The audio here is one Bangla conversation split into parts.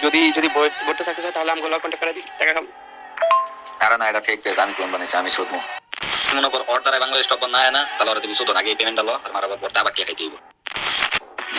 যদি যদি ভোটটা সাকসেস হয় তাহলে আমগুলো কন্ট্যাক্ট করে দিই টাকা খাম। কারণ এটা ফেক পেজ, আমি ক্লোন বানাইছি, আমি সুদমু। মনে কর ওর দ্বারা বাংলাদেশ টপ না হয় না, তাহলে ওরা তুমি সুদন আগে পেমেন্ট হলো আর মারাবার পর আবার কে খাইতে হইব।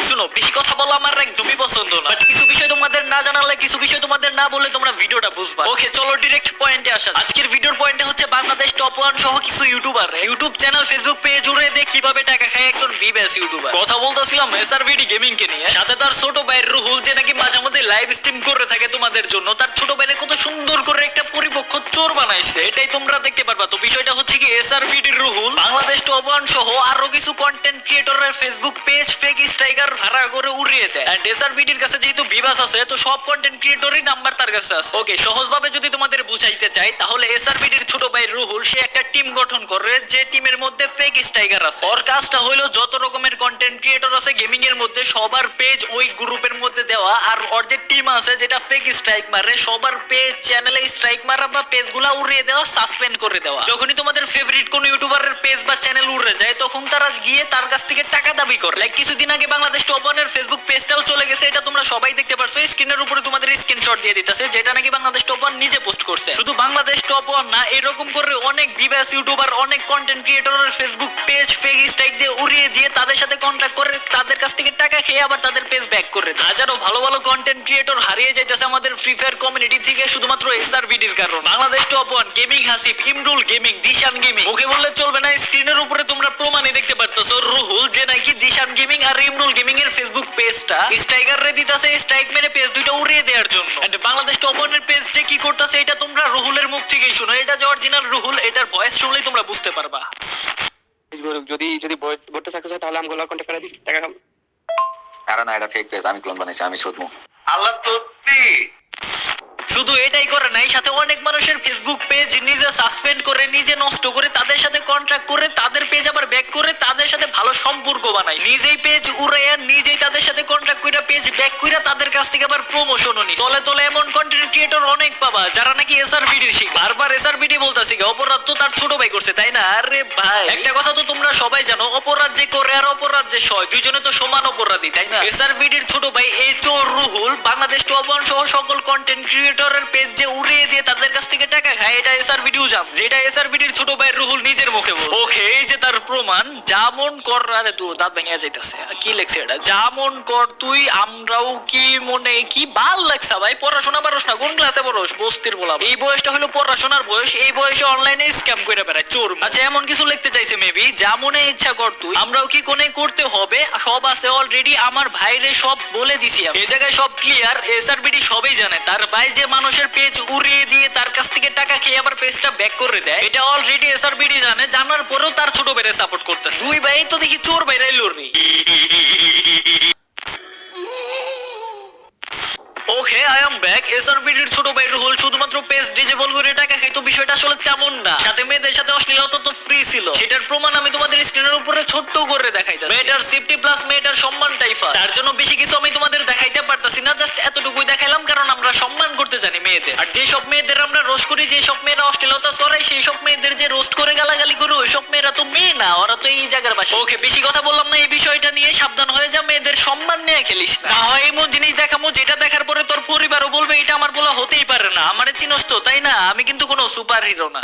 শুনো, বেশি কথা বলা আমার একদমই পছন্দ না, বাট কিছু বিষয় তোমাদের না জানালে, কিছু বিষয় তোমাদের না বললে তোমরা ভিডিওটা বুঝবা। ওকে, চলো ডিরেক্ট পয়েন্টে আসা। আজকের ভিডিওর পয়েন্টে হচ্ছে বাংলাদেশ টপ 1 সহ কিছু YouTuber YouTube channel, Facebook page উড়ে দিয়ে কিভাবে টাকা খায় একজন বিবেস ইউটিউবার। কথা বলতেছিলাম এসআরভিডি গেমিং কে নিয়ে। সাথে তার ছোট ভাই রুহুল, যে নাকি মাঝে মধ্যে লাইভ স্ট্রিম করে থাকে তোমাদের জন্য। তার ছোট ভাইকে কত সুন্দর করে একটা পরিপক্ষ চোর বানাইছে, এটাই তোমরা দেখতে পারবা। তো বিষয়টা হচ্ছে কি, এসআরভিডি রুহুল বাংলাদেশ টপ 1 সহ আরো কিছু কন্টেন্ট ক্রিয়েটরের ফেসবুক পেজ ফেক স্ট্রাইকার ভাড়া করে উড়িয়ে দেয়। এন্ড এসআরভিডির কাছে যেহেতু বিবাস আছে, তো সব কন্টেন্ট ক্রিয়েটরই নাম্বার তার কাছে আছে। ওকে, সহজভাবে যদি তোমাদের বুঝাইতে চাই, তাহলে এসআরভিডির ছোট ভাই রুহুল সে একটা টিম গঠন করে, যে টিমের মধ্যে ফেক স্ট্রাইকার আছে। ওর কাজটা হলো যত রকমের কন্টেন্ট ক্রিয়েটর আছে গেমিং এর মধ্যে, সবার পেজ ওই গ্রুপের মধ্যে দেওয়া, আর ওর যে টিম আছে যেটা ফেক স্ট্রাইক মারে, সবার পেজ চ্যানেলে স্ট্রাইক মারা বা পেজগুলা উড়িয়ে দেওয়া, সাসপেন্ড করে দেওয়া। যখনই তোমাদের ফেভারিট কোন ইউটিউবারের পেজ বা চ্যানেল উড়ে যায়, তখন তারা গিয়ে তার কাছ থেকে টাকা দাবি করে। লাইক কিছুদিন আগে বাংলাদেশ টপ 1 এর ফেসবুক পেজটাও চলে গেছে, এটা তোমরা সবাই দেখতে পারছো। স্ক্রিনের উপরে তোমাদের স্ক্রিনশট দিয়ে দিতেছে, যেটা নাকি বাংলাদেশ টপ 1 নিজে পোস্ট করছে। শুধু বাংলাদেশ টপ 1 না, এরকম করে অনেক বিবাস ইউটিউবার, অনেক কন্টেন্ট ক্রিয়েটরের ফেসবুক পেজ ফেক স্ট্রাইক দিয়ে উড়িয়ে দিয়ে তাদের সাথে কন্ট্যাক্ট করে তাদের কাছ থেকে টাকা খেয়ে আবার তাদের পেজ ব্যাক করে দেয়। হাজারো ভালো ভালো কন্টেন্ট ক্রিয়েটর হারিয়ে যাইতেছে আমাদের ফ্রি ফায়ার কমিউনিটি থেকে শুধুমাত্র এসআরভিডির কারণ। Bangladesh top 1, gaming Hasib, Imrul gaming, Dishan gaming, okay বললে চলবে না, স্ক্রিনের উপরে তোমরা প্রমাণই দেখতে পারতেছো। রুহুল যে নাকি দিশান গেমিং আর ইমরুল গেমিং এর ফেসবুক পেজটা স্ট্রাইকার রে দিতেছে স্ট্রাইক মেরে পেজ দুইটা উড়িয়ে দেওয়ার জন্য। এন্ড বাংলাদেশ টপ 1 এর পেজটা কি করতেছে, এটা তোমরা রুহুলের মুখ থেকেই শুনো। এটা যে অরিজিনাল রুহুল, এটার ভয়েস শুনলেই তোমরা বুঝতে পারবা। যদি যদি ভোটটা সাকসেস হয় তাহলে আমগুলো কন্ট্যাক্ট করে দিই টাকা খাম। কারণ এটা ফেক পেজ, আমি ক্লোন বানাইছি, আমি সুদমু। আল্লাহ সত্যি। শুধু এটাই করে নাই, সাথে অনেক মানুষের ফেসবুক পেজ নিজে সাসপেন্ড করে, নিজে নষ্ট করে, তাদের সাথে কন্ট্রাক্ট করে, তাদের পেজ আবার ব্যাক করে, তাদের সাথে ভালো সম্পর্ক বানায়, নিজেই পেজ উড়াইয়া নিজেই তাদের সাথে কন্ট্রাক্ট করে পেজ ব্যাক করে তাদের কাছ থেকে আবার প্রমোশনও নি। তলে তলে এমন কন্টেন্ট ক্রিয়েটর অনেক পাবা যারা নাকি এসআরভিডির শিখ। বারবার এসআরভিডি বলতাছি, অপরাধ তো তার ছোট ভাই করছে, তাই না? আরে ভাই, একটা কথা তো তোমরা সবাই জানো, অপরাধ যে করে আর অপরাধ যে সয়, দুইজনে তো সমান অপরাধী, তাই না? এসআরভিডির ছোট ভাই এই চোর রুহুল বাংলাদেশ টপ 1 সহ সকল কন্টেন্ট ক্রিয়েটরের পেজ যে উড়িয়ে দিয়ে তাদের কাছ থেকে টাকা খায়, এটা এসআরভিডিও জান, যেটা এসআরভিডির ছোট ভাই রুহুল নিজের মুখে বল। ওকে, এই যে তার প্রমাণ, যেমন কর। আরে তুই দাঁত ভেঙে যাইতেছে, কি লেখছে এটা? যেমন কর তুই, আমরাও কি মনে কি ভাল লাগছে ভাই? পড়াশোনা পারস না? কোন ক্লাসে পড়স? বস্তির বলা। এই বয়সটা হলো পড়াশোনার বয়স, এই বয়সে অনলাইনে স্ক্যাম করে বেড়ায় চোর। আচ্ছা, এমন কিছু লিখতে চাইছে মেবি, যেমন ইচ্ছা কর তুই, আমরাও কি কোনে করতে হবে, সব আছে অলরেডি, আমার ভাইরে সব বলে দিছি। এই জায়গায় সব ক্লিয়ার, এসআরবিডি সবই জানে তার ভাই যে মানুষের পেজ উড়িয়ে দিয়ে তার কাছ থেকে টাকা খেয়ে আবার পেজটা ব্যাক করে দেয়, এটা অলরেডি এসআরবিডি জানে। জানার পরেও তার ছোট ভাইরে সাপোর্ট করতেছে। দুই ভাই তো দেখি চোর ভাইরাই লড়বি। ওকে, আই এম ব্যাক। এসআরবিডির ছোট ভাই রুহুল শুধুমাত্র পেজ ডিজেবল করে টাকা খাইতো, বিষয়টা আসলে তেমন না। সাথে মেয়েদের সাথে অশ্লীলতা তো ফ্রি ছিল, সেটার প্রমাণ আমি তোমাদের স্ক্রিনের উপরে ছোট্ট করে দেখাইতাছি। মেয়েটার সেফটি প্লাস মেয়েটার সম্মানটাই ফার্স্ট, তার জন্য বেশি কিছু আমি তোমাদের দেখাইতে পারতাছি না, জাস্ট এতটুকুই দেখাইলাম, কারণ আমরা সম্মান করতে জানি মেয়েদের। আর যে সব মেয়েদের আমরা রোস্ট করি, যে সব মেয়েরা অশ্লীলতা ছড়ায়, সেই সব মেয়েদের যে রোস্ট করে গালাগালি করে, ওই সব মেয়েরা তো মেয়ে না, ওরা তো এই জায়গার বাসা। ওকে, বেশি কথা বললাম না, এই বিষয়টা নিয়ে সাবধান হয়ে যা, মেয়েদের সম্মান নিয়ে খেলিস না। হয় এমন জিনিস দেখামো যেটা দেখার পরে তোর পরিবারও বলবে এটা আমার বলা হতেই পারে না। আমারে চিনস তো, তাই না? আমি কিন্তু কোনো সুপার হিরো না।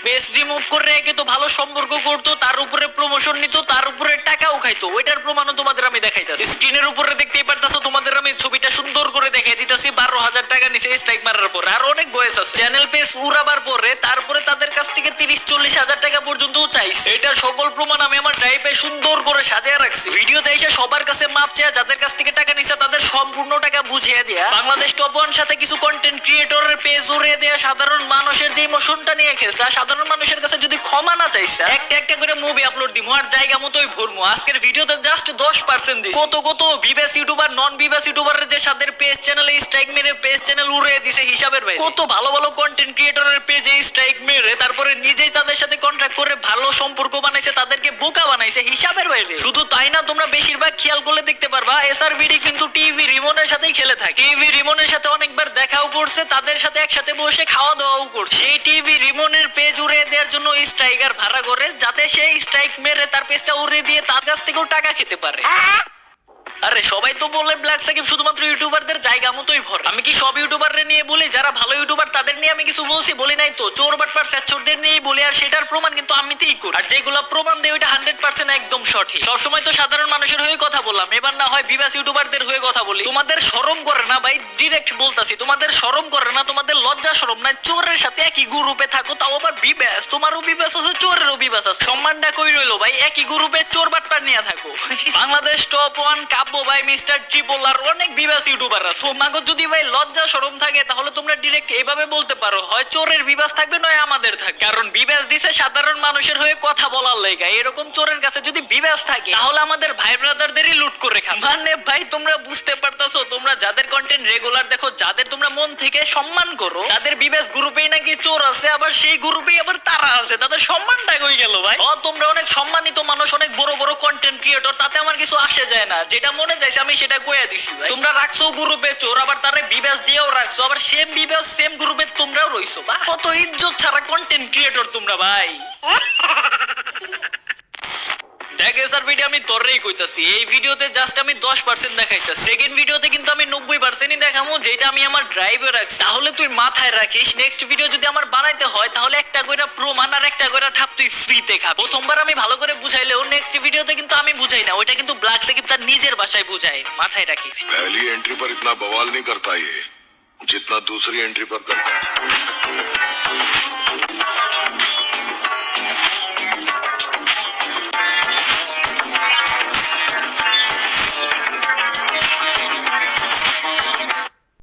পেজ রিমুভ করে রেখে তো ভালো সম্পর্ক করতো, তার উপরে প্রমোশন নিত, তার উপরে টাকাও খাইতো। ওইটার প্রমাণও তোমাদের আমি দেখাইতাছি। স্ক্রিনের উপরে দেখতেই পারতাছো, তোমাদের আমি ছবিটা সুন্দর করে দেখাই দিতেছি। 12,000 টাকা নিচে স্ট্রাইক মারার পরে, আর অনেক বয়স আছে। চ্যানেল পেজ উড়াবার পরে তারপরে তাদের কাছ থেকে 30-40 হাজার টাকা পর্যন্ত চাইছে। এটার সকল প্রমাণ আমি আমার ড্রাইভে সুন্দর করে সাজিয়ে রাখছি। ভিডিওতে এসে সবার কাছে মাপ চেয়ে যাদের কাছ থেকে টাকা নিছে তাদের সম্পূর্ণ টাকা বুঝিয়ে দেয়া, বাংলাদেশ টপ 1 সাথে কিছু কন্টেন্ট ক্রিয়েটরের পেজ উড়িয়ে দেয়া, সাধারণ মানুষের যে ইমোশনটা নিয়ে খেলছে, সাধারণ মানুষের কাছে যদি ক্ষমা না চাইছে, একটা একটা করে মুভি আপলোড দিমু আর জায়গা মতোই ভরমু। আজকের ভিডিওতে জাস্ট 10% দিই। কত কত বিবেস ইউটিউবার, নন বিবেস ইউটিউবারের যে সাদের পেজ চ্যানেলে স্ট্রাইক মেরে পেজ চ্যানেল উড়িয়ে দিছে হিসাবের ভাই। কত ভালো ভালো কন্টেন্ট ক্রিয়েটরের পেজে স্ট্রাইক মেরে তারপরে নিজেই তাদের তোমাদের সাথে কন্ট্রাক্ট করে ভালো সম্পর্ক বানাইছে, তাদেরকে বোকা বানাইছে হিসাবের বাইরে। শুধু তাই না, তোমরা বেশিরভাগ খেয়াল করলে দেখতে পারবা এসআরবিডি কিন্তু টিভি রিমনের সাথেই খেলে থাকে। টিভি রিমনের সাথে অনেকবার দেখাও করছে, তাদের সাথে একসাথে বসে খাওয়া দাওয়াও করছে। সেই টিভি রিমনের পেজ উড়িয়ে দেওয়ার জন্য স্ট্রাইকার ভাড়া করে, যাতে সে স্ট্রাইক মেরে তার পেজটা উড়িয়ে দিয়ে তার কাছ থেকেও টাকা খেতে পারে। আরে সবাই তো বলে ব্ল্যাক সাকিব শুধুমাত্র ইউটিউবারদের জায়গা মতোই ভরে। আমি কি সব ইউটিউবারদের নিয়ে বলি? যারা ভালো ইউটিউবার তাদের নিয়ে আমি কিছু বলছি? বলি নাই তো। চোর বাটপার স্যাচোরদের নিয়ে বলি, আর সেটার প্রমাণ কিন্তু আমিতেই করি। আর যেগুলো প্রমাণ দেয় ওইটা 100% একদম সঠিক। সবসময় তো সাধারণ মানুষের হয়ে কথা বললাম, এবার না হয় বিবাস ইউটিউবারদের হয়ে কথা বলি। তোমাদের শরম করে না ভাই? ডিরেক্ট বলতাছি, তোমাদের শরম করে না? তোমাদের লজ্জা শরম নাই? চোরের সাথে একই গ্রুপে থাকো, তাও আবার বিবাস। তোমারও বিবাস আছে, চোরেরও বিবাস আছে। সম্মানটা কই রইলো ভাই? একই গ্রুপে চোর বাটপার নিয়ে থাকো। বাংলাদেশ টপ 1 কাব্য ভাই, মিস্টার ট্রিপল আর অনেক বিবাস ইউটিউবার আছে। তোমাকে যদি ভাই লজ্জা শরম থাকে তাহলে তোমরা ডিরেক্ট এভাবে বলতে পারো, হয় চোরের বিবাস থাকবে নয় আমাদের থাকবে। কারণ বিবাস দিছে সাধারণ মানুষের হয়ে কথা বলার লেগা। এরকম চোরের কাছে যদি বিবাস থাকে তাহলে আমাদের ভাই ব্রাদারদেরই লুট করে খাবে। মানে ভাই তোমরা বুঝতে পারতাছো, তোমরা যাদের কন্টেন্ট রেগুলার দেখো, যাদের তোমরা মন থেকে সম্মান করো, তাদের বিবাস গ্রুপেই নাকি চোর আছে, আবার সেই গ্রুপেই আবার তারা আছে। তাদের সম্মানটা কই গেল ভাই? তোমরা অনেক সম্মানিত মানুষ, অনেক বড় বড় কন্টেন্ট ক্রিয়েটর, তাতে আমার কিছু আসে যায় না। যেটা মনে চাইছে আমি সেটা কইয়া দিছি ভাই। তোমরা রাখছো গ্রুপে চোর, আবার তারে বিবাস দিয়েও রাখছো, আবার সেম বিবাস সেম গ্রুপে তোমরাও রইছো। বা কত ইজ্জত ছাড়া কন্টেন্ট ক্রিয়েটর তোমরা ভাই। দেখ এসআর ভিডিও আমি তোরই কইতাছি, এই ভিডিওতে জাস্ট আমি 10% দেখাইতাছি। সেকেন্ড ভিডিওতে কিন্তু আমি 90%ই দেখামু, যেটা আমি আমার ড্রাইভে রাখছি। তাহলে তুই মাথায় রাখিস, নেক্সট ভিডিও যদি আমার বানাইতে হয় তাহলে একটা কইরা প্রমাণ আর একটা কইরা ঠাপ তুই ফ্রিতে খা। প্রথমবার আমি ভালো করে বুঝাইলেও নেক্সট ভিডিওতে কিন্তু আমি বুঝাই না, ওইটা কিন্তু ব্ল্যাক সাকিব তার নিজের ভাষায় বুঝায়। মাথায় রাখিস। पहली एंट्री पर इतना बवाल नहीं करता ये जितना दूसरी एंट्री पर करता है।